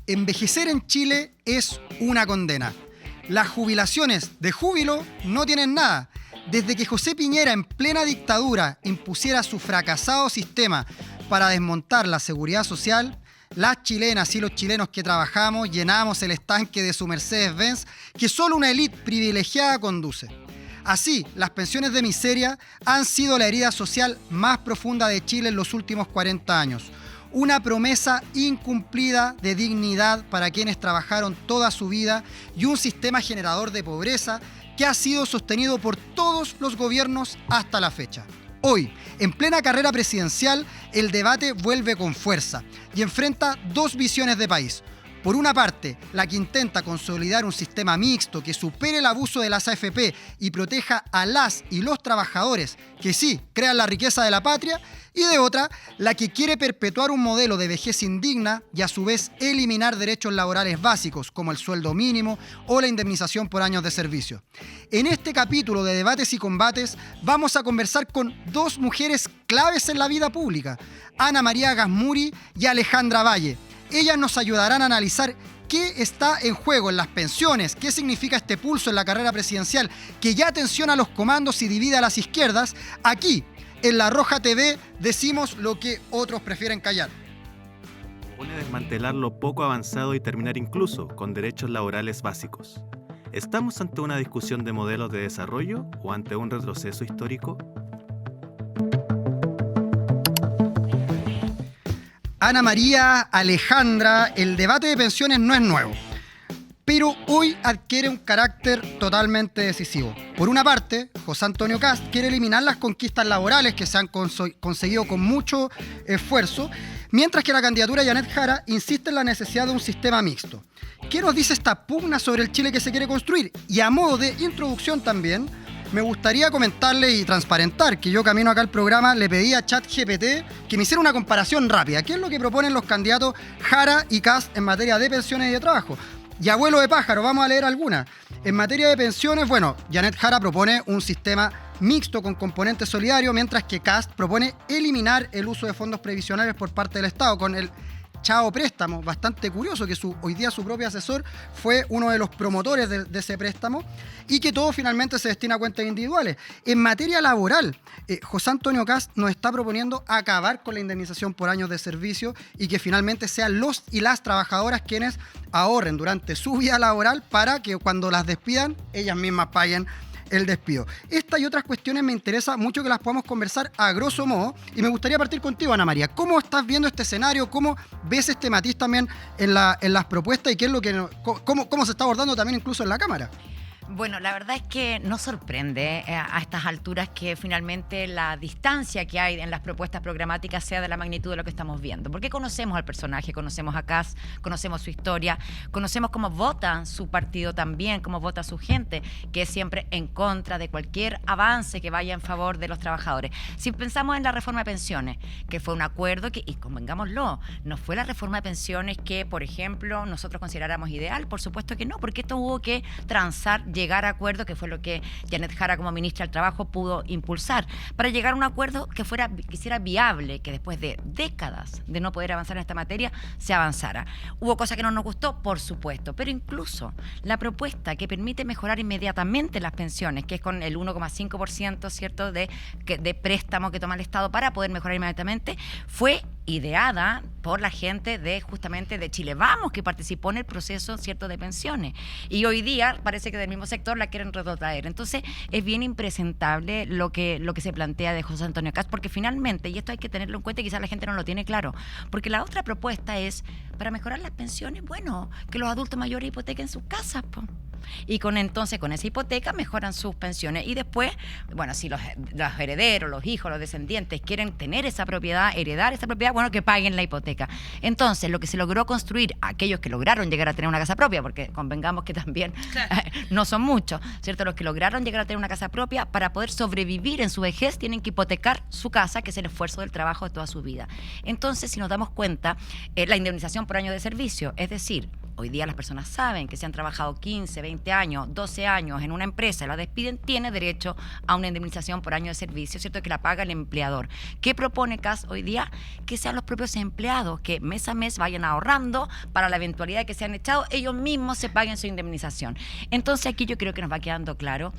Envejecer en Chile es una condena. Las jubilaciones de júbilo no tienen nada. Desde que José Piñera, en plena dictadura, impusiera su fracasado sistema para desmontar la seguridad social, las chilenas y los chilenos que trabajamos llenamos el estanque de su Mercedes-Benz que solo una élite privilegiada conduce. Así, las pensiones de miseria han sido la herida social más profunda de Chile en los últimos 40 años. Una promesa incumplida de dignidad para quienes trabajaron toda su vida y un sistema generador de pobreza que ha sido sostenido por todos los gobiernos hasta la fecha. Hoy, en plena carrera presidencial, el debate vuelve con fuerza y enfrenta dos visiones de país. Por una parte, la que intenta consolidar un sistema mixto que supere el abuso de las AFP y proteja a las y los trabajadores que sí crean la riqueza de la patria, y de otra, la que quiere perpetuar un modelo de vejez indigna y a su vez eliminar derechos laborales básicos como el sueldo mínimo o la indemnización por años de servicio. En este capítulo de Debates y Combates vamos a conversar con dos mujeres claves en la vida pública, Ana María Gasmuri y Alejandra Valle. Ellas nos ayudarán a analizar qué está en juego en las pensiones, qué significa este pulso en la carrera presidencial que ya tensiona los comandos y divide a las izquierdas. Aquí, en La Roja TV, decimos lo que otros prefieren callar. Propone desmantelar lo poco avanzado y terminar incluso con derechos laborales básicos. ¿Estamos ante una discusión de modelos de desarrollo o ante un retroceso histórico? Ana María, Alejandra, el debate de pensiones no es nuevo, pero hoy adquiere un carácter totalmente decisivo. Por una parte, José Antonio Kast quiere eliminar las conquistas laborales que se han conseguido con mucho esfuerzo, mientras que la candidatura de Janet Jara insiste en la necesidad de un sistema mixto. ¿Qué nos dice esta pugna sobre el Chile que se quiere construir? Y a modo de introducción también, me gustaría comentarle y transparentar que yo camino acá al programa le pedí a ChatGPT que me hiciera una comparación rápida. ¿Qué es lo que proponen los candidatos Jara y Kast en materia de pensiones y de trabajo? Y abuelo de pájaro, vamos a leer algunas. En materia de pensiones, bueno, Janet Jara propone un sistema mixto con componente solidario, mientras que Kast propone eliminar el uso de fondos previsionales por parte del Estado con el Chao préstamo, bastante curioso que hoy día su propio asesor fue uno de los promotores de ese préstamo y que todo finalmente se destina a cuentas individuales. En materia laboral, José Antonio Kast nos está proponiendo acabar con la indemnización por años de servicio y que finalmente sean los y las trabajadoras quienes ahorren durante su vida laboral para que cuando las despidan ellas mismas paguen el despido. Esta y otras cuestiones me interesa mucho que las podamos conversar a grosso modo y me gustaría partir contigo, Ana María. ¿Cómo estás viendo este escenario? ¿Cómo ves este matiz también en las propuestas y qué es lo que cómo se está abordando también incluso en la Cámara? Bueno, la verdad es que no sorprende a estas alturas que finalmente la distancia que hay en las propuestas programáticas sea de la magnitud de lo que estamos viendo. Porque conocemos al personaje, conocemos a Kast, conocemos su historia, conocemos cómo vota su partido también, cómo vota su gente, que es siempre en contra de cualquier avance que vaya en favor de los trabajadores. Si pensamos en la reforma de pensiones, que fue un acuerdo que, y convengámoslo, no fue la reforma de pensiones que, por ejemplo, nosotros consideráramos ideal, por supuesto que no, porque esto hubo que transar, llegar a acuerdo, que fue lo que Janet Jara como ministra del Trabajo pudo impulsar, para llegar a un acuerdo que fuera viable, que después de décadas de no poder avanzar en esta materia, se avanzara. Hubo cosas que no nos gustó, por supuesto, pero incluso la propuesta que permite mejorar inmediatamente las pensiones, que es con el 1,5%, ¿cierto?, de préstamo que toma el Estado para poder mejorar inmediatamente, fue ideada por la gente justamente de Chile Vamos, que participó en el proceso, ¿cierto?, de pensiones. Y hoy día parece que del mismo sector la quieren retrotraer. Entonces, es bien impresentable lo que se plantea de José Antonio Kast, porque finalmente, y esto hay que tenerlo en cuenta y quizás la gente no lo tiene claro, porque la otra propuesta es, para mejorar las pensiones, bueno, que los adultos mayores hipotequen sus casas, po. Y con esa hipoteca mejoran sus pensiones. Y después, bueno, si los herederos, los hijos, los descendientes quieren tener esa propiedad, heredar esa propiedad, bueno, que paguen la hipoteca. Entonces, lo que se logró construir, aquellos que lograron llegar a tener una casa propia, porque convengamos que también no son muchos, ¿cierto? Los que lograron llegar a tener una casa propia, para poder sobrevivir en su vejez, tienen que hipotecar su casa, que es el esfuerzo del trabajo de toda su vida. Entonces, si nos damos cuenta, la indemnización por año de servicio, es decir, hoy día las personas saben que si han trabajado 15, 20 años, 12 años en una empresa y la despiden, tiene derecho a una indemnización por año de servicio, ¿cierto? Que la paga el empleador. ¿Qué propone CAS hoy día? Que sean los propios empleados que mes a mes vayan ahorrando para la eventualidad de que sean echados, ellos mismos se paguen su indemnización. Entonces aquí yo creo que nos va quedando claro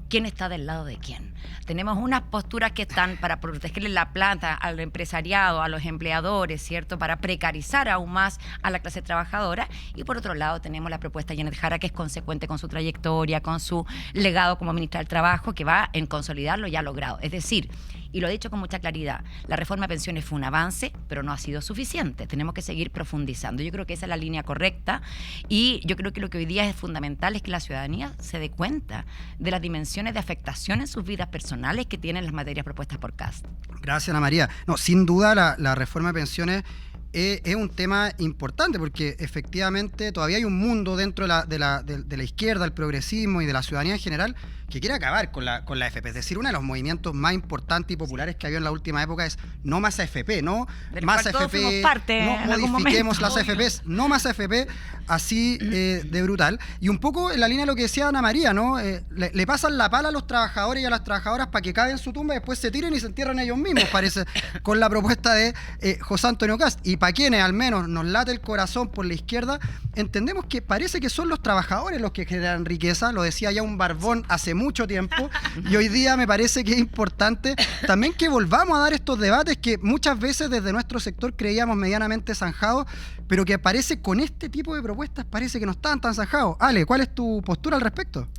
quién está del lado de quién. Tenemos unas posturas que están para protegerle la plata al empresariado, a los empleadores, ¿cierto? Para precarizar aún más a la clase trabajadora. Y por otro lado tenemos la propuesta de Janet Jara, que es consecuente con su trayectoria, con su legado como ministra del Trabajo, que va en consolidar lo ya logrado. Es decir, y lo he dicho con mucha claridad, la reforma de pensiones fue un avance, pero no ha sido suficiente. Tenemos que seguir profundizando. Yo creo que esa es la línea correcta y yo creo que lo que hoy día es fundamental es que la ciudadanía se dé cuenta de las dimensiones de afectación en sus vidas personales que tienen las materias propuestas por CAS. Gracias, Ana María. No, sin duda la reforma de pensiones es un tema importante porque efectivamente todavía hay un mundo dentro de la izquierda, el progresismo y de la ciudadanía en general que quiere acabar con la AFP. Es decir, uno de los movimientos más importantes y populares que ha habido en la última época es no más AFP, no más AFP, no modifiquemos las AFPs, no más AFP, así de brutal. Y un poco en la línea de lo que decía Ana María, ¿no? Le pasan la pala a los trabajadores y a las trabajadoras para que caben en su tumba y después se tiren y se entierran ellos mismos, parece, con la propuesta de José Antonio Kast. Y para quienes al menos nos late el corazón por la izquierda, entendemos que parece que son los trabajadores los que generan riqueza, lo decía ya un barbón hace mucho tiempo, y hoy día me parece que es importante también que volvamos a dar estos debates que muchas veces desde nuestro sector creíamos medianamente zanjados, pero que parece con este tipo de propuestas parece que no estaban tan zanjados. Ale, ¿cuál es tu postura al respecto?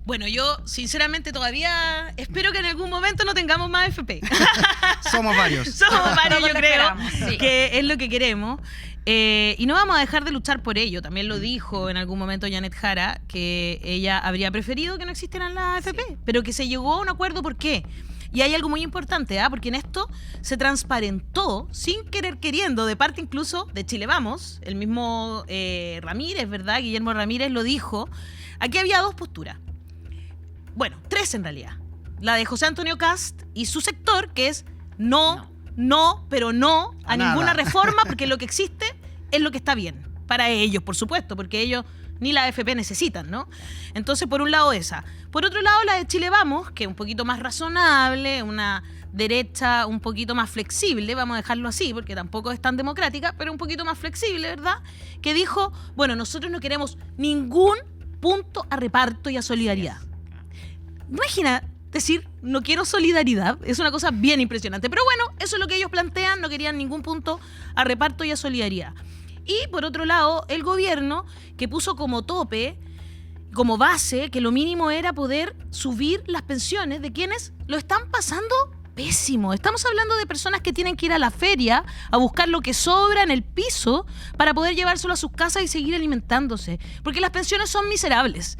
Bueno, yo sinceramente todavía espero que en algún momento no tengamos más AFP. Somos varios. Somos varios, yo creo, sí, que es lo que queremos. Y no vamos a dejar de luchar por ello. También lo dijo en algún momento Janet Jara, que ella habría preferido que no existieran las AFP, sí, pero que se llegó a un acuerdo. ¿Por qué? Y hay algo muy importante, porque en esto se transparentó, sin querer queriendo, de parte incluso de Chile Vamos, el mismo Ramírez, ¿verdad? Guillermo Ramírez lo dijo. Aquí había dos posturas. Bueno, tres en realidad. La de José Antonio Kast y su sector, que es no, pero no a ninguna reforma, porque lo que existe es lo que está bien. Para ellos, por supuesto, porque ellos ni la AFP necesitan, ¿no? Entonces, por un lado esa. Por otro lado, la de Chile Vamos, que es un poquito más razonable, una derecha un poquito más flexible, vamos a dejarlo así, porque tampoco es tan democrática, pero un poquito más flexible, ¿verdad? Que dijo, bueno, nosotros no queremos ningún punto a reparto y a solidaridad. Imagina decir, no quiero solidaridad, es una cosa bien impresionante. Pero bueno, eso es lo que ellos plantean, no querían ningún punto a reparto y a solidaridad. Y por otro lado, el gobierno que puso como tope, como base, que lo mínimo era poder subir las pensiones de quienes lo están pasando pésimo. Estamos hablando de personas que tienen que ir a la feria a buscar lo que sobra en el piso para poder llevárselo a sus casas y seguir alimentándose, porque las pensiones son miserables.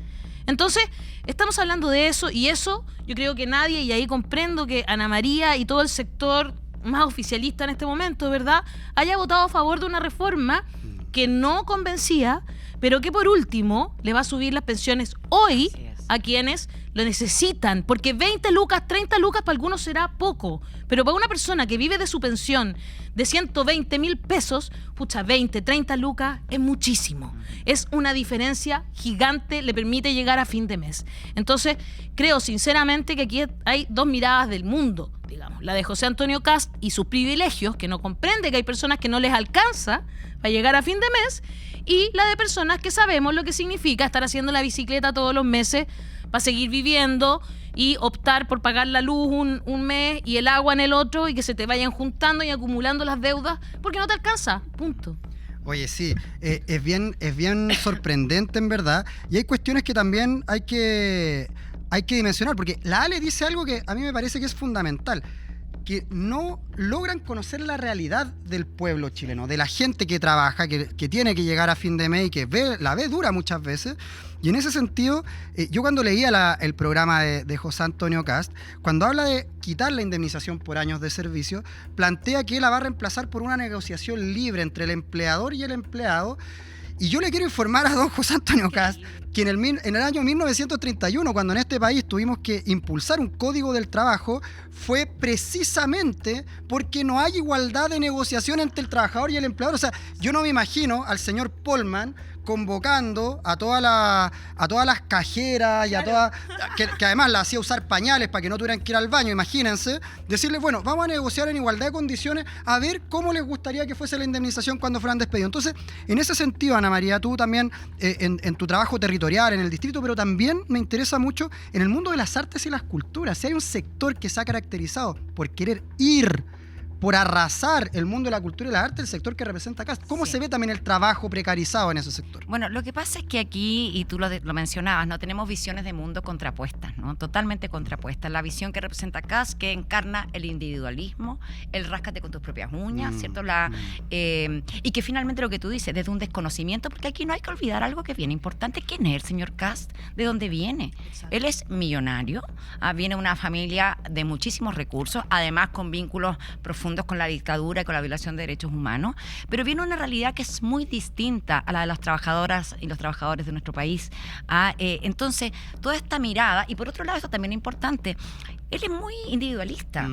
Entonces, estamos hablando de eso, y eso yo creo que nadie, y ahí comprendo que Ana María y todo el sector más oficialista en este momento, ¿verdad?, haya votado a favor de una reforma que no convencía, pero que por último le va a subir las pensiones hoy a quienes lo necesitan, porque 20 lucas, 30 lucas para algunos será poco, pero para una persona que vive de su pensión de 120.000 pesos, pucha, 20, 30 lucas es muchísimo. Es una diferencia gigante, le permite llegar a fin de mes. Entonces, creo sinceramente que aquí hay dos miradas del mundo, digamos, la de José Antonio Kast y sus privilegios, que no comprende que hay personas que no les alcanza para llegar a fin de mes, y la de personas que sabemos lo que significa estar haciendo la bicicleta todos los meses para seguir viviendo y optar por pagar la luz un mes y el agua en el otro, y que se te vayan juntando y acumulando las deudas porque no te alcanza, punto. Oye, sí, es bien sorprendente en verdad, y hay cuestiones que también hay que dimensionar, porque la Ale dice algo que a mí me parece que es fundamental, que no logran conocer la realidad del pueblo chileno, de la gente que trabaja, que tiene que llegar a fin de mes y que la ve dura muchas veces. Y en ese sentido, yo cuando leía el programa de José Antonio Kast, cuando habla de quitar la indemnización por años de servicio, plantea que la va a reemplazar por una negociación libre entre el empleador y el empleado, Y yo le quiero informar a don José Antonio Kast que en el año 1931, cuando en este país tuvimos que impulsar un código del trabajo, fue precisamente porque no hay igualdad de negociación entre el trabajador y el empleador. O sea, yo no me imagino al señor Polman convocando a todas las cajeras y a todas, que además las hacía usar pañales para que no tuvieran que ir al baño, imagínense, decirles, bueno, vamos a negociar en igualdad de condiciones a ver cómo les gustaría que fuese la indemnización cuando fueran despedidos. Entonces, en ese sentido, Ana María, tú también en tu trabajo territorial, en el distrito, pero también me interesa mucho en el mundo de las artes y las culturas. Si hay un sector que se ha caracterizado por querer ir, por arrasar el mundo de la cultura y la arte, el sector que representa acá. ¿Cómo se ve también el trabajo precarizado en ese sector? Bueno, lo que pasa es que aquí, y tú lo mencionabas, ¿no? Tenemos visiones de mundo contrapuestas, ¿no? Totalmente contrapuestas. La visión que representa CAS, que encarna el individualismo, el ráscate con tus propias uñas, ¿cierto? Y que finalmente lo que tú dices, desde un desconocimiento, porque aquí no hay que olvidar algo que es bien importante. ¿Quién es el señor Kast? ¿De dónde viene? Exacto. Él es millonario, viene de una familia de muchísimos recursos, además con vínculos profundos con la dictadura y con la violación de derechos humanos, pero viene una realidad que es muy distinta a la de las trabajadoras y los trabajadores de nuestro país. Entonces, toda esta mirada, y por otro lado, esto también es importante, él es muy individualista,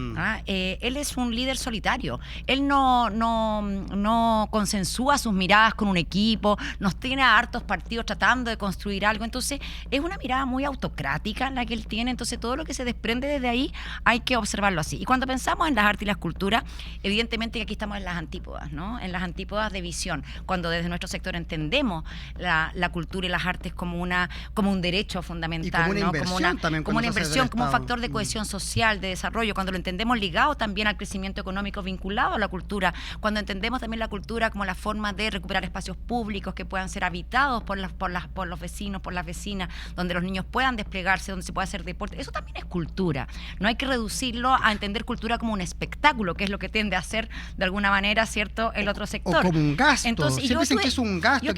él es un líder solitario, él no consensúa sus miradas con un equipo, nos tiene a hartos partidos tratando de construir algo, entonces es una mirada muy autocrática la que él tiene, entonces todo lo que se desprende desde ahí hay que observarlo así. Y cuando pensamos en las artes y las culturas, evidentemente que aquí estamos en las antípodas, ¿no? En las antípodas de visión, cuando desde nuestro sector entendemos la cultura y las artes como un derecho fundamental, y como una inversión, como un factor de cohesión social, de desarrollo, cuando lo entendemos ligado también al crecimiento económico vinculado a la cultura, cuando entendemos también la cultura como la forma de recuperar espacios públicos que puedan ser habitados por los vecinos, por las vecinas, donde los niños puedan desplegarse, donde se pueda hacer deporte, eso también es cultura. No hay que reducirlo a entender cultura como un espectáculo, que es lo que tiende a hacer de alguna manera, ¿cierto?, el otro sector. O como un gasto. Entonces, siempre dicen que es un gasto, yo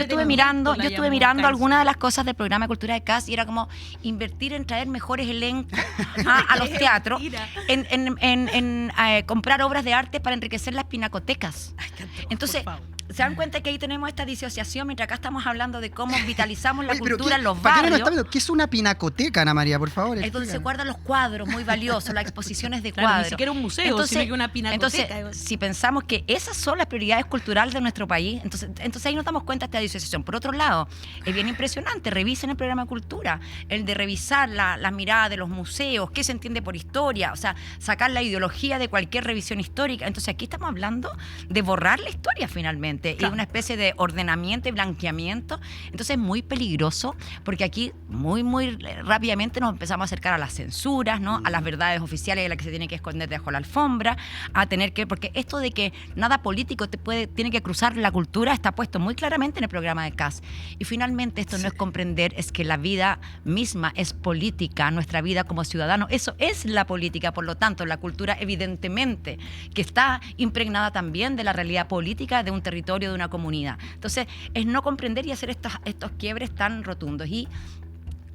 estuve mirando algunas de las cosas del programa de cultura de CAS y era como invertir en traer mejores elencos a los teatros, en comprar obras de arte para enriquecer las pinacotecas. Entonces, se dan cuenta que ahí tenemos esta disociación, mientras acá estamos hablando de cómo vitalizamos la cultura en los barrios. ¿Qué es una pinacoteca, Ana María, por favor? Es donde se guardan los cuadros muy valiosos, las exposiciones de claro, cuadros. Ni siquiera un museo, sino que una pinacoteca. Entonces, si pensamos que esas son las prioridades culturales de nuestro país, entonces ahí nos damos cuenta de esta disociación. Por otro lado, es bien impresionante, revisen el programa de cultura, el de revisar las miradas de los museos, qué se entiende por historia, o sea, sacar la ideología de cualquier revisión histórica. Entonces aquí estamos hablando de borrar la historia finalmente. Claro. Y una especie de ordenamiento y blanqueamiento. Entonces es muy peligroso porque aquí muy, muy rápidamente nos empezamos a acercar a las censuras, ¿no? A las verdades oficiales de las que se tiene que esconder debajo de la alfombra, a tener que... Porque esto de que nada político tiene que cruzar la cultura está puesto muy claramente en el programa de CAS. Y finalmente esto no es comprender, es que la vida misma es política, nuestra vida como ciudadanos, eso es la política, por lo tanto la cultura evidentemente que está impregnada también de la realidad política de un territorio, de una comunidad. Entonces, es no comprender y hacer estos quiebres tan rotundos. Y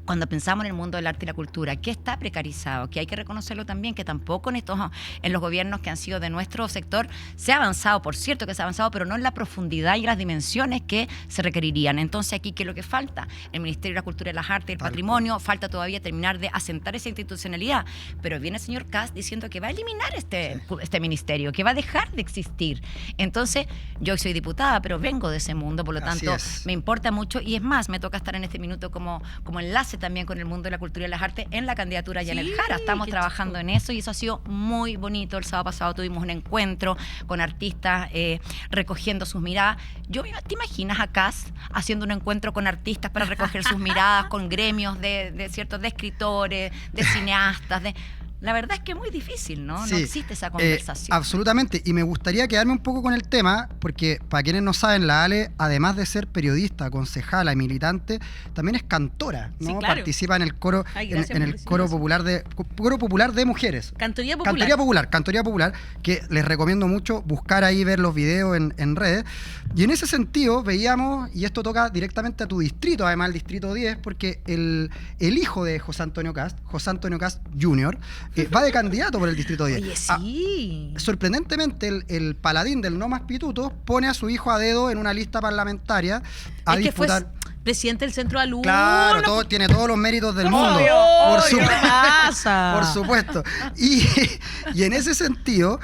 cuando pensamos en el mundo del arte y la cultura, que está precarizado, que hay que reconocerlo también, que tampoco en los gobiernos que han sido de nuestro sector se ha avanzado, por cierto que se ha avanzado, pero no en la profundidad y las dimensiones que se requerirían. Entonces aquí, ¿qué es lo que falta? El Ministerio de la Cultura y las Artes y el Patrimonio, falta todavía terminar de asentar esa institucionalidad, pero viene el señor Kast diciendo que va a eliminar este ministerio, que va a dejar de existir. Entonces, yo soy diputada, pero vengo de ese mundo, por lo tanto, me importa mucho, y es más, me toca estar en este minuto como enlace también con el mundo de la cultura y las artes en la candidatura Janet Jara. Estamos trabajando en eso y eso ha sido muy bonito. El sábado pasado tuvimos un encuentro con artistas recogiendo sus miradas. ¿Te imaginas a Kast haciendo un encuentro con artistas para recoger sus miradas, con gremios de escritores, de cineastas, La verdad es que es muy difícil, ¿no? Sí, no existe esa conversación. Absolutamente. Y me gustaría quedarme un poco con el tema, porque para quienes no saben, la Ale, además de ser periodista, concejala y militante, también es cantora, ¿no? Sí, claro. Participa en el coro, en el coro popular de mujeres. Cantoría popular. Cantoría popular, que les recomiendo mucho buscar ahí, ver los videos en redes. Y en ese sentido veíamos, y esto toca directamente a tu distrito, además el distrito 10, porque el hijo de José Antonio Kast Jr., va de candidato por el Distrito 10. Oye, sí. Sorprendentemente, el paladín del no más pitutos pone a su hijo a dedo en una lista parlamentaria a Es que fue disputar. presidente del centro de alumnos. Claro, tiene todos los méritos del mundo. ¿Qué pasa? Por supuesto. Y en ese sentido,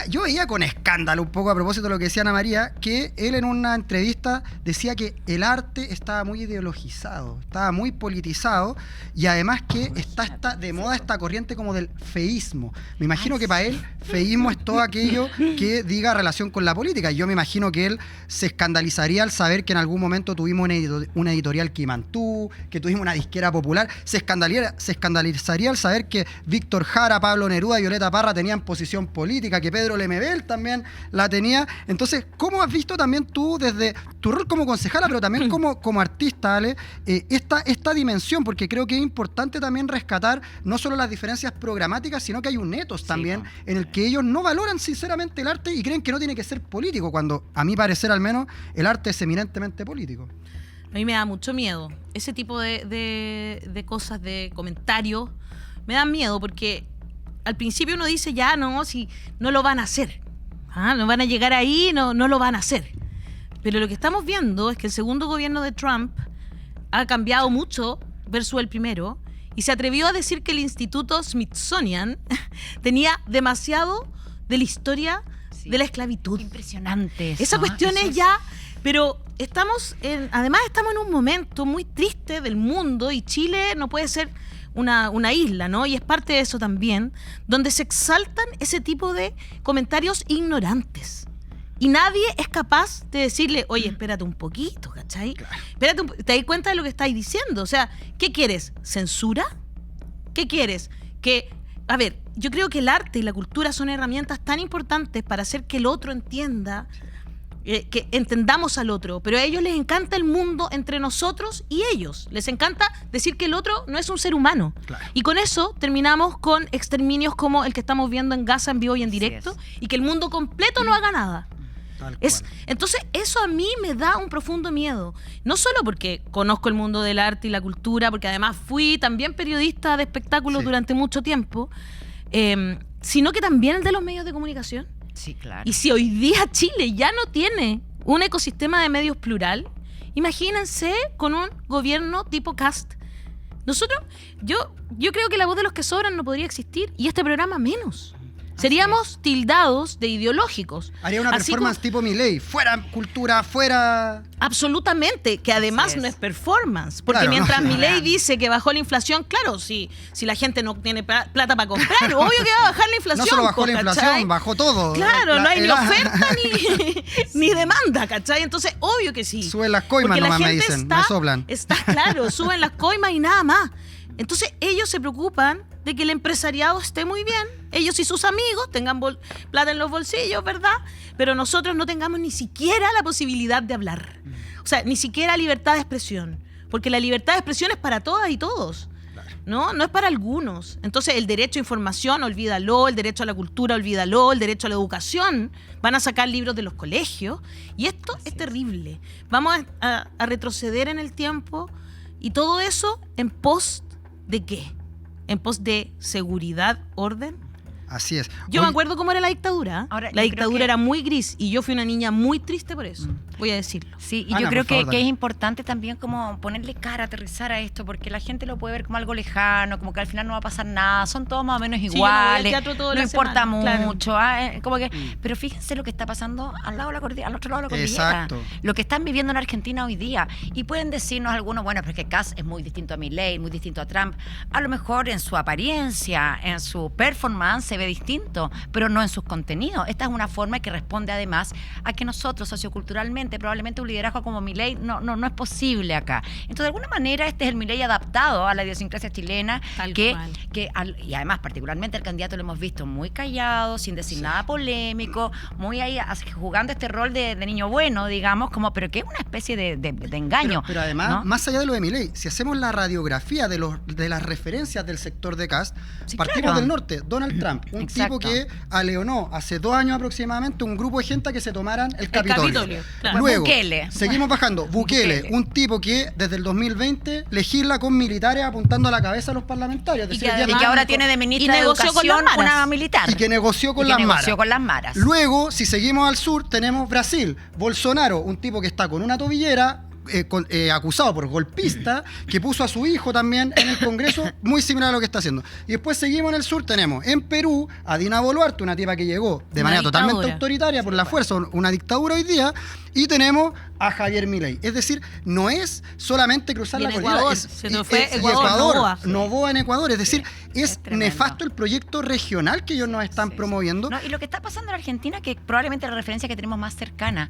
yo veía con escándalo un poco a propósito de lo que decía Ana María, que él en una entrevista decía que el arte estaba muy ideologizado, estaba muy politizado, y además que está de moda esta corriente como del feísmo. Me imagino que para él feísmo es todo aquello que diga relación con la política. Y yo me imagino que él se escandalizaría al saber que en algún momento tuvimos una editorial Quimantú, que tuvimos una disquera popular. Se escandalizaría al saber que Víctor Jara, Pablo Neruda y Violeta Parra tenían posición política, que Pedro Lemebel también la tenía. Entonces, ¿cómo has visto también tú desde tu rol como concejala, pero también como artista, Ale, esta dimensión? Porque creo que es importante también rescatar no solo las diferencias programáticas, sino que hay un ethos también en el que ellos no valoran sinceramente el arte y creen que no tiene que ser político, cuando a mi parecer al menos el arte es eminentemente político. A mí me da mucho miedo. Ese tipo de cosas, de comentarios, me dan miedo porque al principio uno dice, ya no, si no lo van a hacer. No van a llegar ahí, no lo van a hacer. Pero lo que estamos viendo es que el segundo gobierno de Trump ha cambiado mucho versus el primero y se atrevió a decir que el Instituto Smithsonian tenía demasiado de la historia de la esclavitud. Impresionante eso. Esa cuestión es ya... Pero además estamos en un momento muy triste del mundo y Chile no puede ser una isla, ¿no? Y es parte de eso también, donde se exaltan ese tipo de comentarios ignorantes. Y nadie es capaz de decirle, oye, espérate un poquito, ¿cachai? Claro. Espérate ¿te das cuenta de lo que estáis diciendo? O sea, ¿qué quieres? ¿Censura? ¿Qué quieres? A ver, yo creo que el arte y la cultura son herramientas tan importantes para hacer que el otro entienda, que entendamos al otro, pero a ellos les encanta el mundo entre nosotros y ellos. Les encanta decir que el otro no es un ser humano. Claro. Y con eso terminamos con exterminios como el que estamos viendo en Gaza en vivo y en directo, y que el mundo completo no haga nada. Entonces, eso a mí me da un profundo miedo. No solo porque conozco el mundo del arte y la cultura, porque además fui también periodista de espectáculos durante mucho tiempo, sino que también el de los medios de comunicación. Sí, claro. Y si hoy día Chile ya no tiene un ecosistema de medios plural, imagínense con un gobierno tipo Kast. Yo creo que La Voz de los que Sobran no podría existir, y este programa menos. Seríamos tildados de ideológicos. Haría una performance tipo Milei, fuera cultura, fuera... Absolutamente, que además no es performance, porque claro, mientras Milei dice que bajó la inflación, claro, si la gente no tiene plata para comprar, obvio que va a bajar la inflación. No solo bajó la inflación, ¿cachai? bajó todo. Claro, no hay ni oferta ni demanda, ¿cachai? Entonces, obvio que sí. Suben las coimas nomás, me dicen, me soplan. Está claro, suben las coimas y nada más. Entonces, ellos se preocupan de que el empresariado esté muy bien, ellos y sus amigos tengan plata en los bolsillos, ¿verdad? Pero nosotros no tengamos ni siquiera la posibilidad de hablar. O sea, ni siquiera libertad de expresión. Porque la libertad de expresión es para todas y todos, ¿no? No es para algunos. Entonces, el derecho a información, olvídalo, el derecho a la cultura, olvídalo, el derecho a la educación. Van a sacar libros de los colegios. Y esto es terrible. Vamos a retroceder en el tiempo, y todo eso en pos ¿de qué? En pos de seguridad, orden. Así es. Yo me acuerdo cómo era la dictadura. Ahora, la dictadura era muy gris y yo fui una niña muy triste por eso. Voy a decirlo. Sí, y Ana, yo creo por favor, que dale. es importante también como ponerle cara, aterrizar a esto, porque la gente lo puede ver como algo lejano, como que al final no va a pasar nada, son todos más o menos yo no voy al iguales, teatro toda no la importa semana, mucho, como que, pero fíjense lo que está pasando al otro lado de la cordillera, Exacto. lo que están viviendo en Argentina hoy día, y pueden decirnos algunos, bueno, pero es que Kast es muy distinto a Milei, muy distinto a Trump, a lo mejor en su apariencia, en su performance se ve distinto, pero no en sus contenidos. Esta es una forma que responde además a que nosotros socioculturalmente, probablemente un liderazgo como Milei no es posible acá. Entonces, de alguna manera, este es el Milei adaptado a la idiosincrasia chilena, Tal y además, particularmente al candidato lo hemos visto muy callado, sin decir nada polémico, muy ahí jugando este rol de niño bueno, digamos, pero que es una especie de engaño. Pero además, ¿no? más allá de lo de Milei, si hacemos la radiografía de las referencias del sector de Kast, Sí, partimos claro. del norte, Donald Trump, un Exacto. tipo que aleonó hace 2 años aproximadamente un grupo de gente a que se tomaran el Capitolio. Capitolio, claro. Luego, Bukele. seguimos bajando. Bukele, un tipo que desde el 2020 legisla con militares apuntando a la cabeza a los parlamentarios. Es Y decir, que hoy día Y que ahora tiene de ministra de negoció con Educación las maras. una militar. y que negoció con Y que las negoció maras. con las maras. Luego, si seguimos al sur, tenemos Brasil. Bolsonaro, un tipo que está con una tobillera, acusado por golpista, que puso a su hijo también en el Congreso, muy similar a lo que está haciendo. Y después seguimos en el sur, tenemos en Perú a Dina Boluarte, una tipa que llegó de Una manera totalmente dictadura. autoritaria por la fuerza, una dictadura hoy día, y tenemos a Javier Milei. Es decir, no es solamente cruzar Y la en cordillera, Ecuador, es, se nos fue y Ecuador, Novoa. Novoa en Ecuador. Es decir, es tremendo. nefasto el proyecto regional que ellos nos están Sí, promoviendo. No, y lo que está pasando en Argentina, que probablemente la referencia que tenemos más cercana,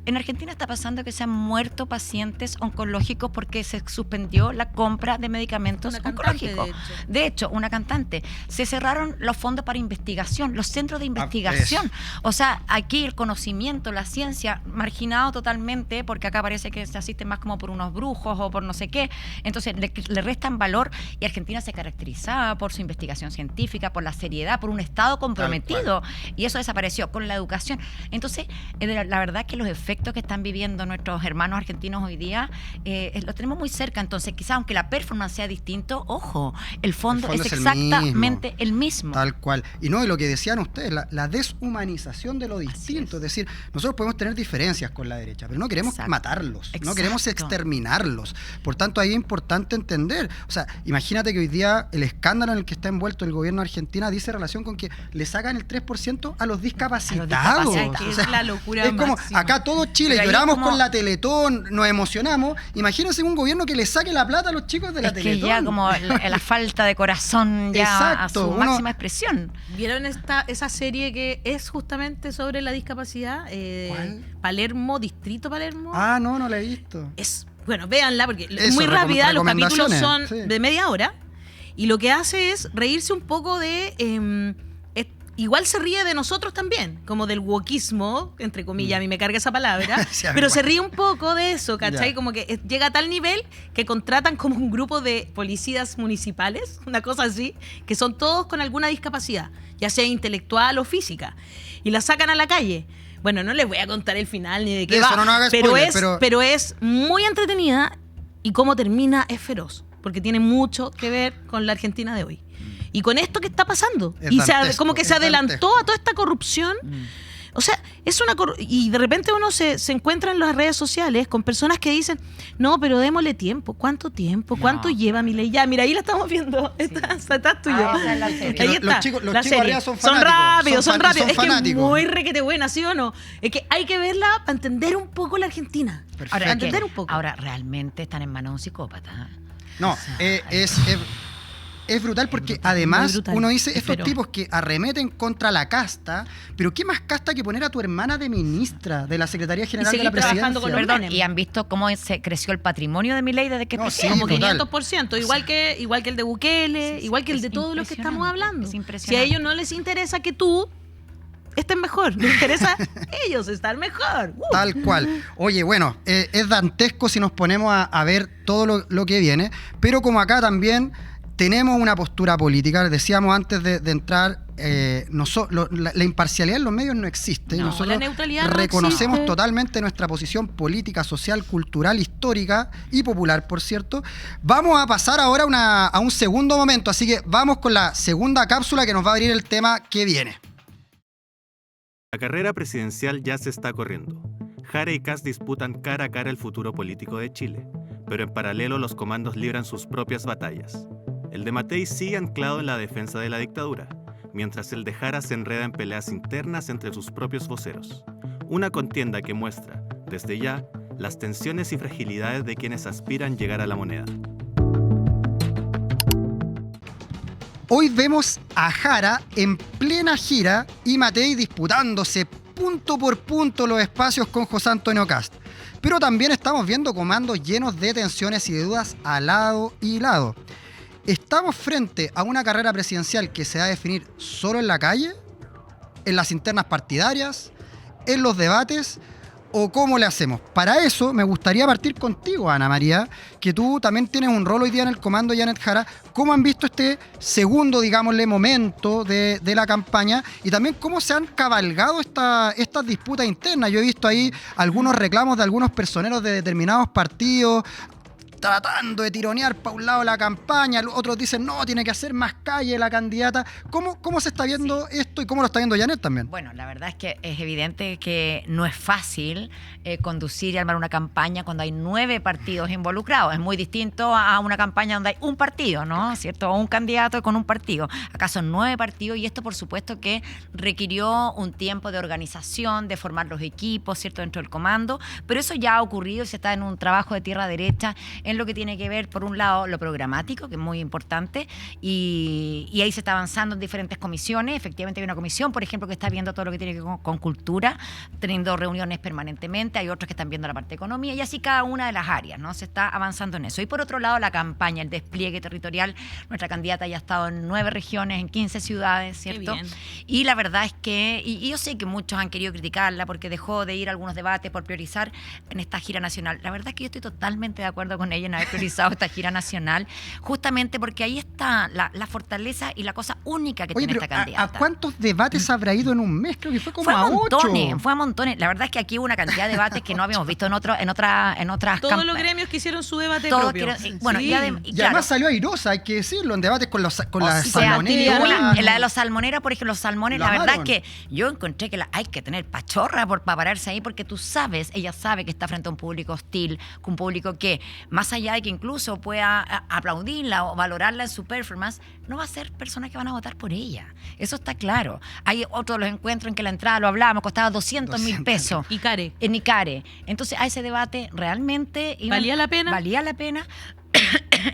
en Argentina está pasando que se han muerto pacientes oncológicos porque se suspendió la compra de medicamentos Una cantante, oncológicos. De hecho, una cantante. Se cerraron los fondos para investigación, los centros de investigación. O sea, aquí el conocimiento, la ciencia, marginado totalmente, porque acá parece que se asiste más como por unos brujos o por no sé qué. Entonces, le restan valor, y Argentina se caracterizaba por su investigación científica, por la seriedad, por un Estado comprometido. Y eso desapareció con la educación. Entonces, la verdad que los efectos que están viviendo nuestros hermanos argentinos hoy día lo tenemos muy cerca. Entonces, quizás aunque la performance sea distinto, ojo, el fondo es es el exactamente el mismo. Tal cual. Y no, y lo que decían ustedes, la deshumanización de lo distinto. Es decir, nosotros podemos tener diferencias con la derecha, pero no queremos Exacto. matarlos, no queremos Exacto. exterminarlos. Por tanto, ahí es importante entender. O sea, imagínate que hoy día el escándalo en el que está envuelto el gobierno de Argentina dice relación con que le sacan el 3% a los discapacitados. discapacitados. O sea, Es la locura es como, máxima. acá todo Chile Pero ahí lloramos como- con la Teletón, nos emocionamos. Imagínense un gobierno que le saque la plata a los chicos de la Es que Teletón. ya como la falta de corazón ya Exacto, a su uno- máxima expresión. ¿Vieron esa serie que es justamente sobre la discapacidad? ¿Cuál? Palermo, Distrito Palermo. Ah, no la he visto. Es, bueno, véanla porque es Eso, muy rápida, los capítulos recomendaciones, son sí. de media hora y lo que hace es reírse un poco de... igual se ríe de nosotros también, como del wokismo, entre comillas, a mí me carga esa palabra, Sí, a mí pero igual. se ríe un poco de eso, ¿cachai? Ya. Como que llega a tal nivel que contratan como un grupo de policías municipales, una cosa así, que son todos con alguna discapacidad, ya sea intelectual o física, y la sacan a la calle. Bueno, no les voy a contar el final ni de qué Eso, va, no haga pero, spoiler, pero es muy entretenida y cómo termina es feroz, porque tiene mucho que ver con la Argentina de hoy. Y con esto que está pasando. Es Y dantesco, como que se es adelantó dantesco. a toda esta corrupción. O sea, es una y de repente uno se encuentra en las redes sociales con personas que dicen, no, pero démosle tiempo. ¿Cuánto tiempo? ¿Cuánto lleva Milei? Ya, mira, ahí la estamos viendo. Estás tú y yo. Ah, esa es la serie. Ahí Los está. chicos- los la chicos serie. arriba son Son fanáticos, rápidos, son son rápidos. son Es que es fanáticos. muy requete buena, ¿sí o no? Es que hay que verla para entender un poco la Argentina. Perfecto. Para entender un poco. Ahora, realmente están en manos de un psicópata. No, es brutal porque brutal, además muy brutal. uno dice Es estos feroz. tipos que arremeten contra la casta, pero ¿qué más casta que poner a tu hermana de ministra de la Secretaría General de la seguir trabajando Presidencia? con los Perdón, Menem. y han visto cómo se creció el patrimonio de Milei desde que es No, sí, presidente. Como total. 500%, igual que el de Bukele, Sí, igual que el es de todos los que estamos impresionante, hablando. es Si a impresionante. ellos no les interesa que tú estés mejor, les interesa ellos estar mejor. Tal cual. Oye, bueno, es dantesco si nos ponemos a ver todo lo que viene, pero como acá también tenemos una postura política, decíamos antes de entrar, la imparcialidad en los medios no existe. y No, nosotros la neutralidad no reconocemos existe. totalmente nuestra posición política, social, cultural, histórica y popular, por cierto. Vamos a pasar ahora a un segundo momento, así que vamos con la segunda cápsula que nos va a abrir el tema que viene. La carrera presidencial ya se está corriendo. Jara y Kast disputan cara a cara el futuro político de Chile, pero en paralelo los comandos libran sus propias batallas. El de Matei sigue anclado en la defensa de la dictadura, mientras el de Jara se enreda en peleas internas entre sus propios voceros. Una contienda que muestra, desde ya, las tensiones y fragilidades de quienes aspiran llegar a la moneda. Hoy vemos a Jara en plena gira y Matei disputándose punto por punto los espacios con José Antonio Kast. Pero también estamos viendo comandos llenos de tensiones y de dudas a lado y lado. ¿Estamos frente a una carrera presidencial que se va a definir solo en la calle, en las internas partidarias, en los debates, ¿O cómo le hacemos? Para eso me gustaría partir contigo, Ana María, que tú también tienes un rol hoy día en el comando Janet Jara. ¿Cómo han visto este segundo, digámosle, momento de la campaña? Y también cómo se han cabalgado estas disputas internas. Yo he visto ahí algunos reclamos de algunos personeros de determinados partidos tratando de tironear para un lado la campaña, otros dicen, no, tiene que hacer más calle la candidata. ¿Cómo se está viendo esto y cómo lo está viendo Janet también? Bueno, la verdad es que es evidente que no es fácil conducir y armar una campaña cuando hay 9 partidos involucrados. Es muy distinto a una campaña donde hay un partido, ¿no? ¿Cierto? O un candidato con un partido. Acá son 9 partidos y esto, por supuesto, que requirió un tiempo de organización, de formar los equipos, ¿cierto? Dentro del comando, pero eso ya ha ocurrido y se está en un trabajo de tierra derecha en lo que tiene que ver, por un lado, lo programático, que es muy importante, y ahí se está avanzando en diferentes comisiones. Efectivamente hay una comisión, por ejemplo, que está viendo todo lo que tiene que ver con cultura, teniendo reuniones permanentemente, hay otros que están viendo la parte de economía, y así cada una de las áreas, ¿no? Se está avanzando en eso. Y por otro lado, la campaña, el despliegue territorial, nuestra candidata ya ha estado en 9 regiones, en 15 ciudades, ¿cierto? Qué bien. Y la verdad es que, y yo sé que muchos han querido criticarla porque dejó de ir a algunos debates por priorizar en esta gira nacional. La verdad es que yo estoy totalmente de acuerdo con ella en haber priorizado esta gira nacional, justamente porque ahí está la fortaleza y la cosa única que Oye, tiene pero esta candidata. ¿a cuántos debates habrá ido en un mes? Creo que fue como Fue a a 8. montones, fue a montones. La verdad es que aquí hubo una cantidad de debates que no habíamos visto en otras Todos los gremios que hicieron su debate Todos propio. bueno, Sí. y Y claro, además salió airosa, hay que decirlo, en debates con la o sea, salmonera. la de los salmoneras, por ejemplo, los salmones, La la verdad es amaron. que yo encontré que hay que tener pachorra para pararse ahí, porque tú sabes, ella sabe que está frente a un público hostil, un público que, más allá de que incluso pueda aplaudirla o valorarla en su performance, no va a ser personas que van a votar por ella. Eso está claro. Hay otros los encuentros en que la entrada, lo hablábamos, costaba 200.000 pesos. Y Care. En Icare. Entonces, a ese debate realmente ¿Valía la pena? Valía la pena.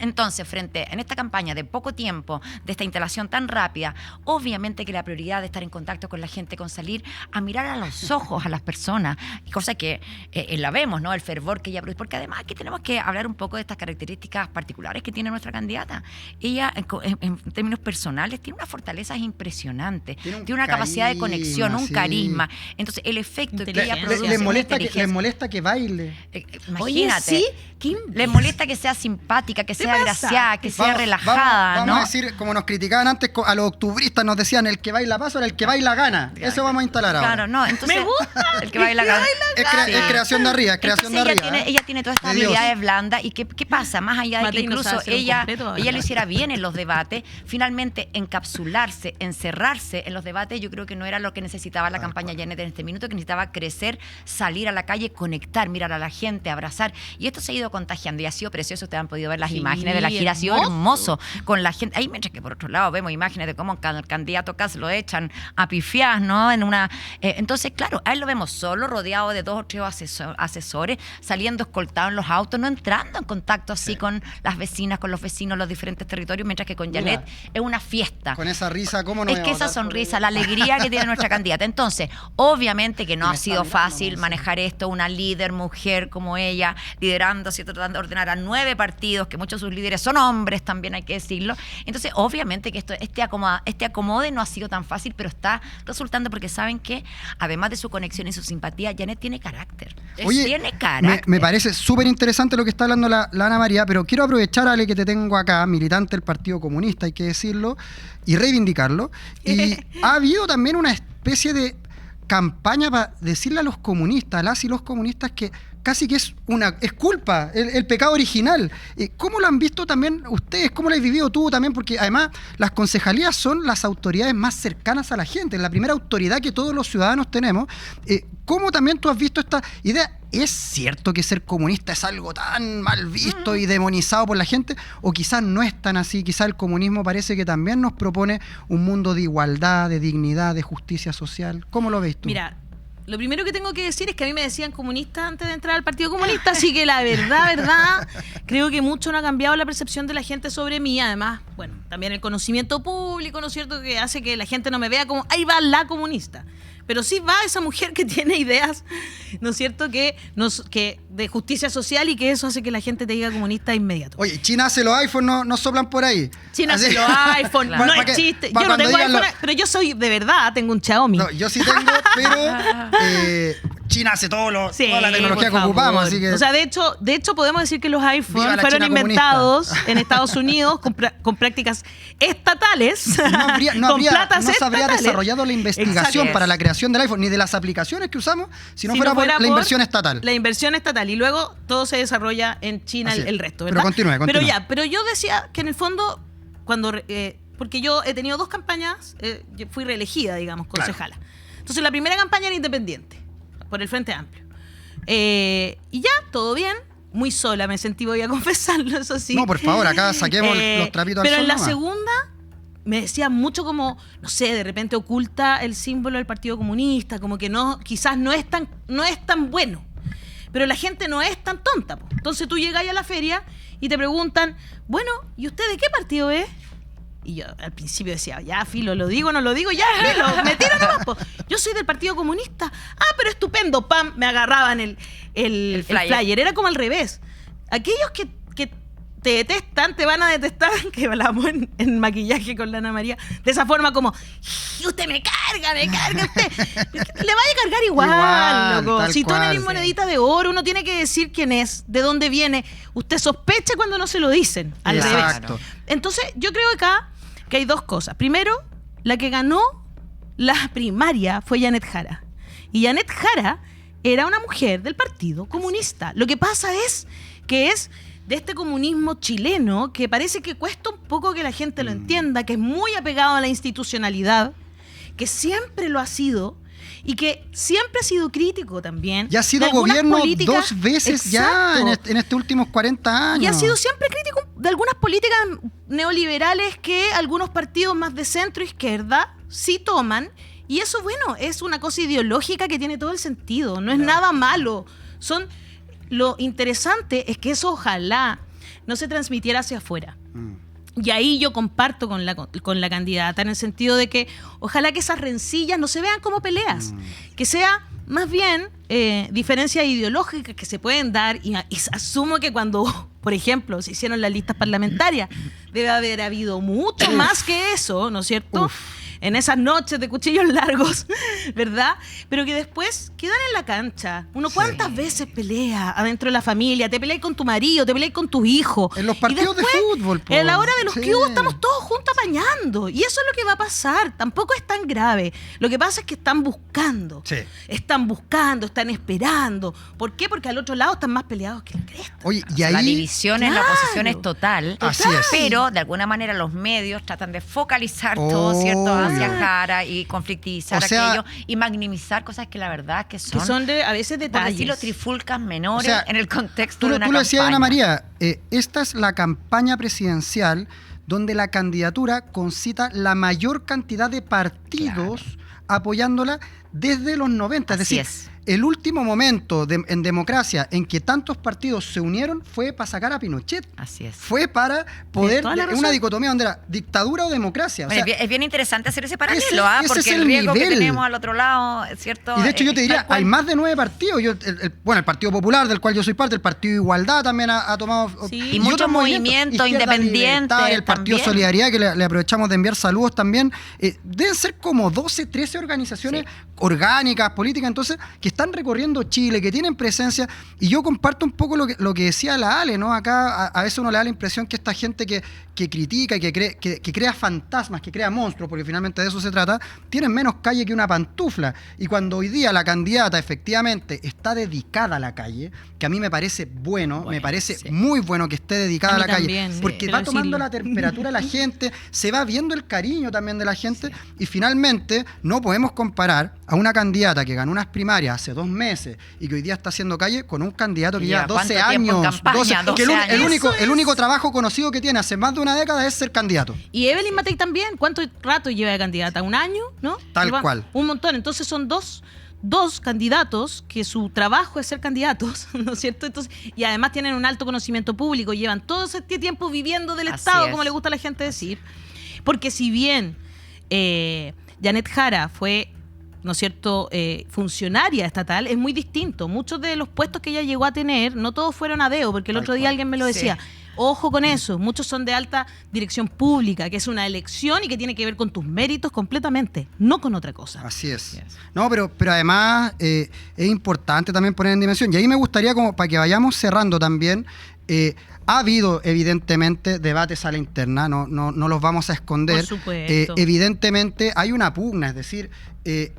Entonces, en esta campaña de poco tiempo, de esta instalación tan rápida, obviamente que la prioridad de estar en contacto con la gente, con salir a mirar a los ojos a las personas, cosa que la vemos, ¿no? El fervor que ella produce, porque además aquí tenemos que hablar un poco de estas características particulares que tiene nuestra candidata. Ella, en términos personales, tiene unas fortalezas impresionantes, tiene una capacidad de conexión, un sí. carisma. Entonces, el efecto que ella produce... Les inteligencia. molesta que baile. Imagínate. Oye, sí, Les molesta que sea simpática, que sea pasa? graciada, que sea relajada, vamos ¿no? a decir, como nos criticaban antes, a los octubristas nos decían, el que baila pasa, el que baila gana. Eso vamos a instalar ahora. Claro, no, entonces... Me gusta. El que baila gana. Es creación de arriba, es creación Entonces de arriba. ella tiene todas estas De Dios. habilidades blandas. ¿Y qué pasa? Más allá de que Matei no incluso sabe hacer un ella completo, lo hiciera bien en los debates, finalmente encapsularse, encerrarse en los debates, yo creo que no era lo que necesitaba la campaña Janet en este minuto, que necesitaba crecer, salir a la calle, conectar, mirar a la gente, abrazar. Y esto se ha ido contagiando y ha sido precioso. Ustedes han podido ver las Sí, imágenes de la gira. Ha sido hermoso. hermoso con la gente. Ahí, mientras que por otro lado vemos imágenes de cómo el candidato Kass lo echan a pifiás, ¿no? Entonces, claro, a él lo vemos solo, rodeado de 2 o 3 asesores, saliendo escoltado en los autos, no entrando en contacto así con las vecinas, con los vecinos, los diferentes territorios, mientras que con Janet es una fiesta. Con esa risa, ¿cómo no Es voy a que esa votar por sonrisa, ella? la alegría que tiene nuestra candidata. Entonces, obviamente que no Me ha está sido mirando, fácil no sé. manejar esto, una líder mujer como ella, liderando, así, tratando de ordenar a 9 partidos, que muchos de sus líderes son hombres también, hay que decirlo. Entonces, obviamente que este acomode no ha sido tan fácil, pero está resultando porque saben que, además de su conexión y su simpatía, Janet tiene carácter. Oye, Tiene carácter. me parece súper interesante lo que está hablando la Ana María, pero quiero aprovechar, Ale, que te tengo acá, militante del Partido Comunista, hay que decirlo, y reivindicarlo. Y ha habido también una especie de campaña para decirle a los comunistas, a las y los comunistas, que casi que es culpa, el pecado original. ¿Cómo lo han visto también ustedes? ¿Cómo lo has vivido tú también? Porque además las concejalías son las autoridades más cercanas a la gente, la primera autoridad que todos los ciudadanos tenemos. ¿Cómo también tú has visto esta idea? ¿Es cierto que ser comunista es algo tan mal visto y demonizado por la gente? ¿O quizás no es tan así? Quizás el comunismo parece que también nos propone un mundo de igualdad, de dignidad, de justicia social. ¿Cómo lo ves tú? Mira, lo primero que tengo que decir es que a mí me decían comunista antes de entrar al Partido Comunista, así que la verdad, creo que mucho no ha cambiado la percepción de la gente sobre mí. Además, bueno, también el conocimiento público, ¿no es cierto?, que hace que la gente no me vea como, ahí va la comunista. Pero sí va esa mujer que tiene ideas, ¿no es cierto?, que de justicia social, y que eso hace que la gente te diga comunista de inmediato. Oye, China hace los iPhones, no soplan por ahí. China Así- hace los iPhone, Pa- no pa es que- chiste. pa Yo no cuando tengo digan iPhone, lo- pero yo soy de verdad, tengo un Xiaomi. No, yo sí tengo, pero China hace toda la Sí, tecnología que por ocupamos, favor. así que... O sea, de hecho podemos decir que los Viva iPhone la fueron China inventados comunista. en Estados Unidos con prácticas estatales, no con platas se habría estatales. desarrollado la investigación Exacto. para la creación del iPhone, ni de las aplicaciones que usamos, si no Si fuera por la inversión estatal. La inversión estatal. Y luego todo se desarrolla en China, Así es. el resto, Pero ¿verdad? continúe. Pero yo decía que en el fondo, porque yo he tenido 2 campañas, yo fui reelegida, digamos, concejala. Entonces la primera campaña era independiente, por el Frente Amplio. Y ya, todo bien. Muy sola me sentí, voy a confesarlo, eso sí. No, por favor, acá saquemos los trapitos al Pero sol en la nomás. segunda me decían mucho como, no sé, de repente oculta el símbolo del Partido Comunista, como que no, quizás no es tan bueno. Pero la gente no es tan tonta, po. Entonces tú llegas a la feria y te preguntan, bueno, ¿y usted de qué partido es? Y yo al principio decía, ya, filo, ¿lo digo o no lo digo? Ya, filo, me tiro nomás, po. Yo soy del Partido Comunista. Ah, pero estupendo, pam, me agarraban el flyer. Era como al revés. Aquellos que te detestan, te van a detestar, que hablamos en maquillaje con la Ana María, de esa forma como, usted me carga usted. Le vaya a cargar igual, loco. tal Si tú eres cual. monedita de oro, uno tiene que decir quién es, de dónde viene. Usted sospecha cuando no se lo dicen, al Exacto. revés. Entonces, yo creo acá que hay 2 cosas. Primero, la que ganó la primaria fue Janet Jara. Y Janet Jara era una mujer del Partido Comunista. Lo que pasa es que es de este comunismo chileno que parece que cuesta un poco que la gente lo entienda, que es muy apegado a la institucionalidad, que siempre lo ha sido y que siempre ha sido crítico también. Ya ha sido de algunas gobierno políticas. 2 veces ya Exacto. en estos últimos 40 años. Y ha sido siempre crítico de algunas políticas neoliberales que algunos partidos más de centro izquierda sí toman. Y eso, bueno, es una cosa ideológica que tiene todo el sentido. No es nada malo. Lo interesante es que eso ojalá no se transmitiera hacia afuera. Y ahí yo comparto con la candidata en el sentido de que ojalá que esas rencillas no se vean como peleas, que sea más bien diferencias ideológicas que se pueden dar y asumo que cuando, por ejemplo, se hicieron las listas parlamentarias, debe haber habido mucho más que eso, ¿no es cierto? En esas noches de cuchillos largos, ¿verdad? Pero que después quedan en la cancha. Uno cuántas veces pelea adentro de la familia, te peleas con tu marido, te peleas con tus hijos. En los partidos Y después, de fútbol, po. en la hora de los Sí. cubos estamos todos juntos apañando. Y eso es lo que va a pasar. Tampoco es tan grave. Lo que pasa es que están buscando. Sí. Están buscando, están esperando. ¿Por qué? Porque al otro lado están más peleados que la cresta. Oye, y ahí... La división en la Claro. oposición es total. Así es. Pero de alguna manera los medios tratan de focalizar todo, ¿cierto? Obvio. Hacia Jara y conflictivizar O sea, aquello y maximizar cosas que la verdad que Que son a veces por detalles. decirlo, trifulcas menores O sea, en el contexto Tú de lo una decías, Ana campaña. María, esta es la campaña presidencial donde la candidatura concita la mayor cantidad de partidos apoyándola desde los 90. Así Es decir, el último momento en democracia en que tantos partidos se unieron fue para sacar a Pinochet. Así es. Fue para poder, toda la razón. una dicotomía donde era dictadura o democracia. O Bueno, sea, es bien interesante hacer ese paralelo, ese porque es el el riesgo que nivel. tenemos al otro lado, ¿cierto? y de hecho yo te Es diría, tal cual. hay más de 9 partidos. Bueno, el Partido Popular, del cual yo soy parte, el Partido Igualdad también ha tomado... Sí. Y mucho otros movimiento Izquierda independiente Libertaria, el Partido también. Solidaridad, que le aprovechamos de enviar saludos también. Deben ser como 12, 13 organizaciones orgánicas, políticas, entonces, que están recorriendo Chile, que tienen presencia. Y yo comparto un poco lo que decía la Ale, ¿no? Acá a veces uno le da la impresión que esta gente que critica y que crea fantasmas, que crea monstruos, porque finalmente de eso se trata, tienen menos calle que una pantufla. Y cuando hoy día la candidata efectivamente está dedicada a la calle, que a mí me parece bueno, me parece muy bueno que esté dedicada A a, mí la calle, también, porque quiero va tomando decirlo. la temperatura de la gente, se va viendo el cariño también de la gente, y finalmente no podemos comparar a una candidata que ganó unas primarias hace 2 meses y que hoy día está haciendo calle con un candidato que lleva 12 ¿cuánto tiempo en años, campaña? 12 que años. el único trabajo conocido que tiene hace más de una década es ser candidato. Y Evelyn Matei también. ¿Cuánto rato lleva de candidata? ¿Un año? ¿No? Tal Lleva cual. Un montón. Entonces son dos candidatos que su trabajo es ser candidatos, ¿no es cierto? Entonces, y además tienen un alto conocimiento público, llevan todo este tiempo viviendo del Así Estado, es. como le gusta a la gente decir. Porque si bien Janet Jara fue, ¿no es cierto?, funcionaria estatal, es muy distinto. Muchos de los puestos que ella llegó a tener, no todos fueron a dedo, porque el Tal otro día cual. alguien me lo decía. Ojo con eso. Muchos son de alta dirección pública, que es una elección y que tiene que ver con tus méritos completamente, no con otra cosa. Así es. No, pero además es importante también poner en dimensión. Y ahí me gustaría, como para que vayamos cerrando también, ha habido evidentemente debates a la interna, no los vamos a esconder. Por supuesto. Evidentemente hay una pugna, es decir,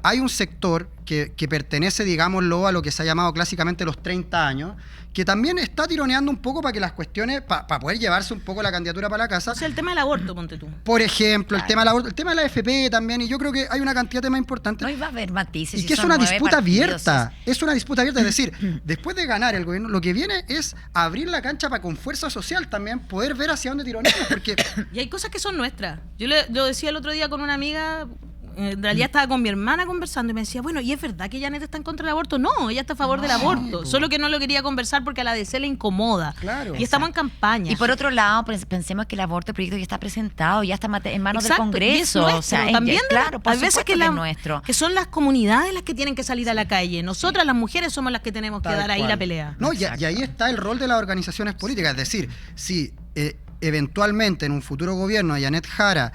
hay un sector que pertenece, digámoslo, a lo que se ha llamado clásicamente los 30 años, que también está tironeando un poco para que las cuestiones, para poder llevarse un poco la candidatura para la casa. O sea, el tema del aborto, ponte tú. Por ejemplo, el tema del aborto, el tema de la FP también, y yo creo que hay una cantidad de temas importantes. No iba a haber matices. Y si que es son una 9 disputa partidos. abierta, es una disputa abierta, es decir, después de ganar el gobierno, lo que viene es abrir la cancha para con fuerza social también poder ver hacia dónde tironeamos, porque Y hay cosas que son nuestras. Yo lo decía el otro día con una amiga, en realidad estaba con mi hermana conversando y me decía, bueno, ¿y es verdad que Janet está en contra del aborto? No, ella está a favor del aborto, solo que no lo quería conversar porque a la DC le incomoda. Claro. Y estamos en campaña. Y por otro lado, pensemos que el aborto, el proyecto ya está presentado, ya está en manos Exacto, del Congreso. y es nuestro, o sea, también claro, por hay veces supuesto que, es nuestro. que son las comunidades las que tienen que salir a la calle. Nosotras, las mujeres, somos las que tenemos que Tal dar ahí cual. la pelea. No, y ahí está el rol de las organizaciones políticas. Es decir, si eventualmente en un futuro gobierno de Janet Jara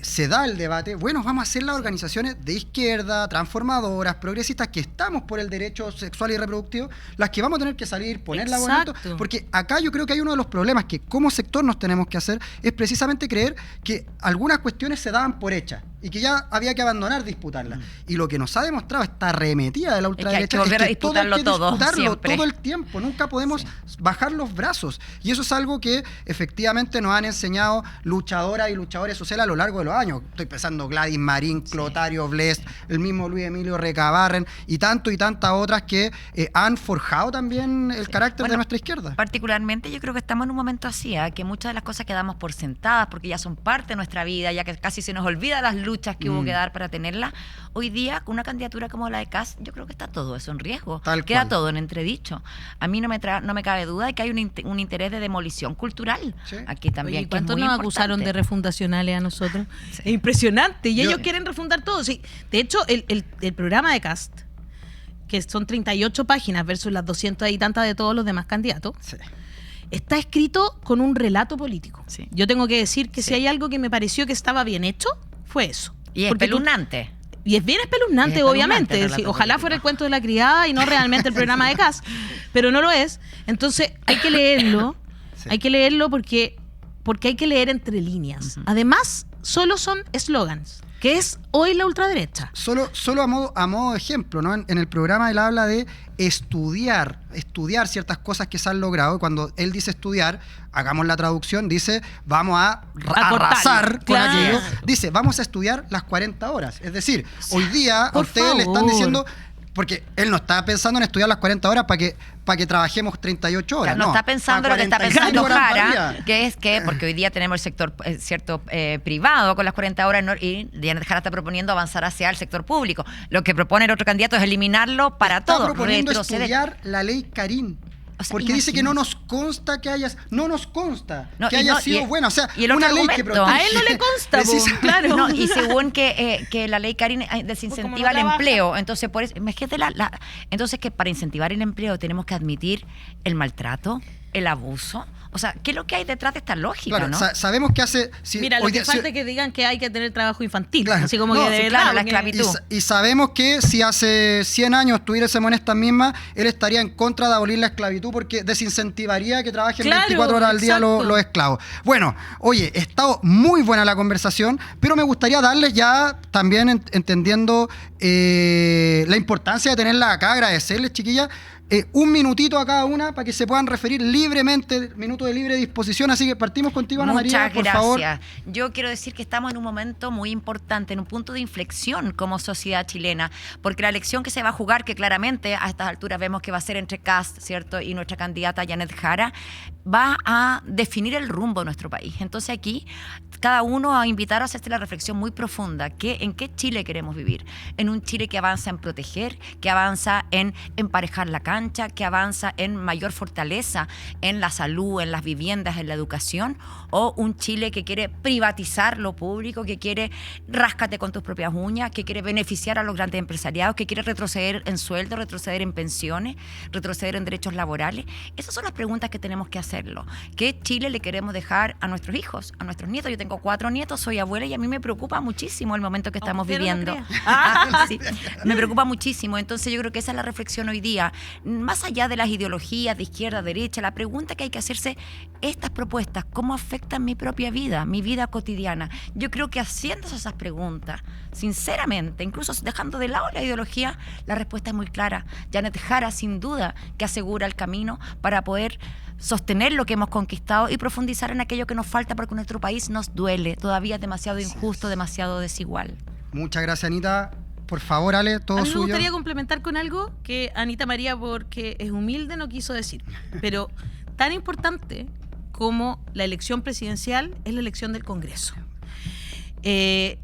se da el debate, bueno, vamos a hacer las organizaciones de izquierda, transformadoras, progresistas, que estamos por el derecho sexual y reproductivo, las que vamos a tener que salir, ponerla bonito, Exacto. porque acá yo creo que hay uno de los problemas que como sector nos tenemos que hacer, es precisamente creer que algunas cuestiones se daban por hechas y que ya había que abandonar disputarlas. Y lo que nos ha demostrado esta arremetida de la ultraderecha que volver a todo hay disputarlo que todo, disputarlo siempre. todo el tiempo, nunca podemos bajar los brazos. Y eso es algo que efectivamente nos han enseñado luchadoras y luchadores sociales a lo largo de los años. Estoy pensando Gladys Marín, Clotario Blest, el mismo Luis Emilio Recabarren y tantas otras que han forjado también el carácter de nuestra izquierda. Particularmente yo creo que estamos en un momento así, que muchas de las cosas que damos por sentadas, porque ya son parte de nuestra vida, ya que casi se nos olvida las luchas que hubo que dar para tenerla. Hoy día, con una candidatura como la de Kast, yo creo que está todo eso en riesgo. Queda cual. todo en entredicho. A mí no me cabe duda de que hay un interés de demolición cultural. Sí. Aquí también. Oye, que es ¿cuántos muy nos importante. acusaron de refundacionales a nosotros? Es impresionante. Y ellos quieren refundar todo. Sí. De hecho, el programa de Kast, que son 38 páginas versus las 200 y tantas de todos los demás candidatos, Sí. está escrito con un relato político. Sí. Yo tengo que decir que si hay algo que me pareció que estaba bien hecho, fue eso. Y es Porque tú- espeluznante. Y es bien espeluznante, Es espeluznante obviamente. el Sí, relato ojalá político. fuera el cuento de la criada y no realmente el programa de Kast. Pero no lo es. Entonces hay que leerlo. Sí. Hay que leerlo porque hay que leer entre líneas. Además, solo son eslogans, que es hoy la ultraderecha. Solo a modo de ejemplo, ¿no? En el programa él habla de estudiar ciertas cosas que se han logrado. Y cuando él dice estudiar, hagamos la traducción, dice vamos a arrasar con Claro. aquello. Dice, vamos a estudiar las 40 horas. Es decir, hoy día a Por ustedes le están favor. diciendo, porque él no está pensando en estudiar las 40 horas para que trabajemos 38 horas. No está pensando para lo que está 45 pensando horas para Jara, arriba. que es que, porque hoy día tenemos el sector privado con las 40 horas y Janet Jara está proponiendo avanzar hacia el sector público. Lo que propone el otro candidato es eliminarlo para Está todo. proponiendo retroceder. estudiar la ley Karim. O sea, Porque dice que no imagínate. nos consta que no nos consta No, que y haya no, sido y- buena. O sea, y el otro una ley que argumento. protege. A él no le consta, po, Precisamente. claro. No, y según que la ley Karin desincentiva Pues como no el trabaja. empleo, entonces por eso, imagínate entonces que para incentivar el empleo tenemos que admitir el maltrato, el abuso. O sea, ¿qué es lo que hay detrás de esta lógica, Claro, no? sabemos que hace... si Mira, lo hoy que día- falta si- es que digan que hay que tener trabajo infantil. Claro. Así como No, que de sí, verdad. claro, la porque- esclavitud. y sabemos que si hace 100 años estuviésemos en estas mismas, él estaría en contra de abolir la esclavitud porque desincentivaría que trabajen Claro, 24 horas al día exacto. los esclavos. Bueno, oye, ha estado muy buena la conversación, pero me gustaría darles ya también entendiendo la importancia de tenerla acá, agradecerles, chiquillas, un minutito a cada una para que se puedan referir libremente, minuto de libre disposición. Así que partimos contigo, Ana María, Muchas por gracias. favor. Yo quiero decir que estamos en un momento muy importante, en un punto de inflexión como sociedad chilena, porque la elección que se va a jugar, que claramente a estas alturas vemos que va a ser entre Kast, ¿cierto?, y nuestra candidata Janet Jara, va a definir el rumbo de nuestro país. Entonces aquí cada uno a invitar a hacerse la reflexión muy profunda, ¿en qué Chile queremos vivir? En un Chile que avanza en proteger, que avanza en emparejar la cancha, avalancha que avanza en mayor fortaleza en la salud, en las viviendas, en la educación, o un Chile que quiere privatizar lo público, que quiere ráscate con tus propias uñas, que quiere beneficiar a los grandes empresariados, que quiere retroceder en sueldo, retroceder en pensiones, retroceder en derechos laborales. Esas son las preguntas que tenemos que hacerlo. ¿Qué Chile le queremos dejar a nuestros hijos, a nuestros nietos? Yo tengo 4 nietos, soy abuela y a mí me preocupa muchísimo el momento que estamos viviendo. Sí, me preocupa muchísimo. Entonces yo creo que esa es la reflexión hoy día. Más allá de las ideologías de izquierda, derecha, la pregunta que hay que hacerse, estas propuestas, ¿cómo afectan mi propia vida, mi vida cotidiana? Yo creo que haciéndose esas preguntas, sinceramente, incluso dejando de lado la ideología, la respuesta es muy clara. Janet Jara, sin duda, que asegura el camino para poder sostener lo que hemos conquistado y profundizar en aquello que nos falta, porque nuestro país nos duele, todavía es demasiado injusto, demasiado desigual. Muchas gracias, Anita. Por favor, Ale, todo a mí suyo. Me gustaría complementar con algo que Anita María, porque es humilde, no quiso decir. Pero tan importante como la elección presidencial es la elección del Congreso. Él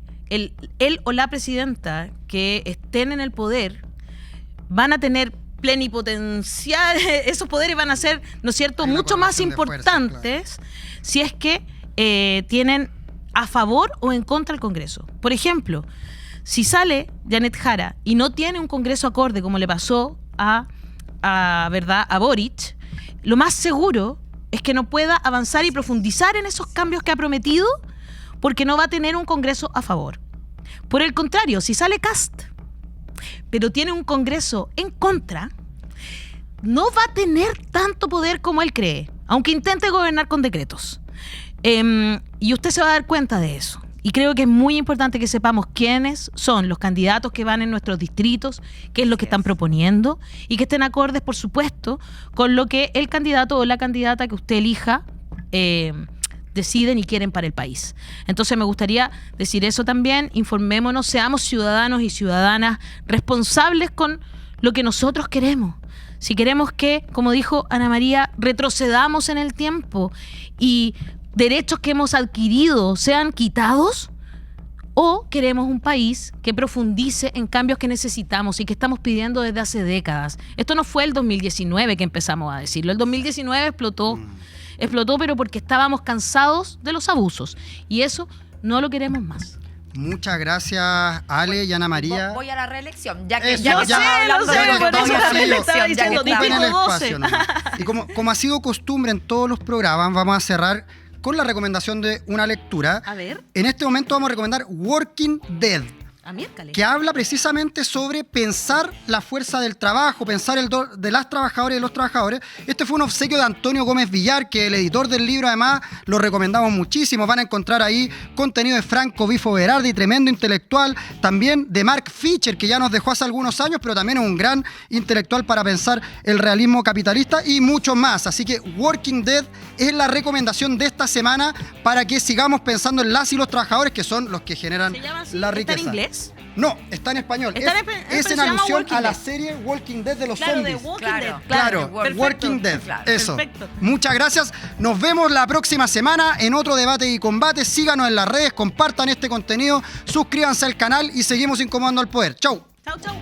o la presidenta que estén en el poder van a tener plenipotencial, esos poderes van a ser, ¿no es cierto?, mucho más importantes, claro, si es que tienen a favor o en contra el Congreso. Por ejemplo, si sale Janet Jara y no tiene un Congreso acorde, como le pasó a Boric, lo más seguro es que no pueda avanzar y profundizar en esos cambios que ha prometido, porque no va a tener un Congreso a favor. Por el contrario, si sale Kast, pero tiene un Congreso en contra, no va a tener tanto poder como él cree, aunque intente gobernar con decretos. Y usted se va a dar cuenta de eso. Y creo que es muy importante que sepamos quiénes son los candidatos que van en nuestros distritos, qué es lo que están proponiendo, y que estén acordes, por supuesto, con lo que el candidato o la candidata que usted elija deciden y quieren para el país. Entonces me gustaría decir eso también. Informémonos, seamos ciudadanos y ciudadanas responsables con lo que nosotros queremos. Si queremos que, como dijo Ana María, retrocedamos en el tiempo y derechos que hemos adquirido sean quitados, o queremos un país que profundice en cambios que necesitamos y que estamos pidiendo desde hace décadas. Esto no fue el 2019 que empezamos a decirlo. El 2019 explotó, pero porque estábamos cansados de los abusos, y eso no lo queremos más. Muchas gracias, Ale y Ana María. Voy a la reelección, ya que eso, estamos hablando de la reelección, ya que ocupen el espacio, ¿no? Y como ha sido costumbre en todos los programas, vamos a cerrar con la recomendación de una lectura. A ver. En este momento vamos a recomendar Working Dead, que habla precisamente sobre pensar la fuerza del trabajo, pensar de las trabajadoras y de los trabajadores. Este fue un obsequio de Antonio Gómez Villar, que el editor del libro, además, lo recomendamos muchísimo. Van a encontrar ahí contenido de Franco Bifo Berardi, tremendo intelectual, también de Mark Fisher, que ya nos dejó hace algunos años, pero también es un gran intelectual para pensar el realismo capitalista, y mucho más. Así que Working Dead es la recomendación de esta semana para que sigamos pensando en las y los trabajadores, que son los que generan la riqueza. ¿Está en inglés? No, está en español. Es en alusión a la serie Walking Dead de los zombies. Claro, Walking Dead. Eso. Perfecto. Muchas gracias. Nos vemos la próxima semana en otro Debate y Combate. Síganos en las redes, compartan este contenido, suscríbanse al canal y seguimos incomodando al poder. Chau. Chau, chau.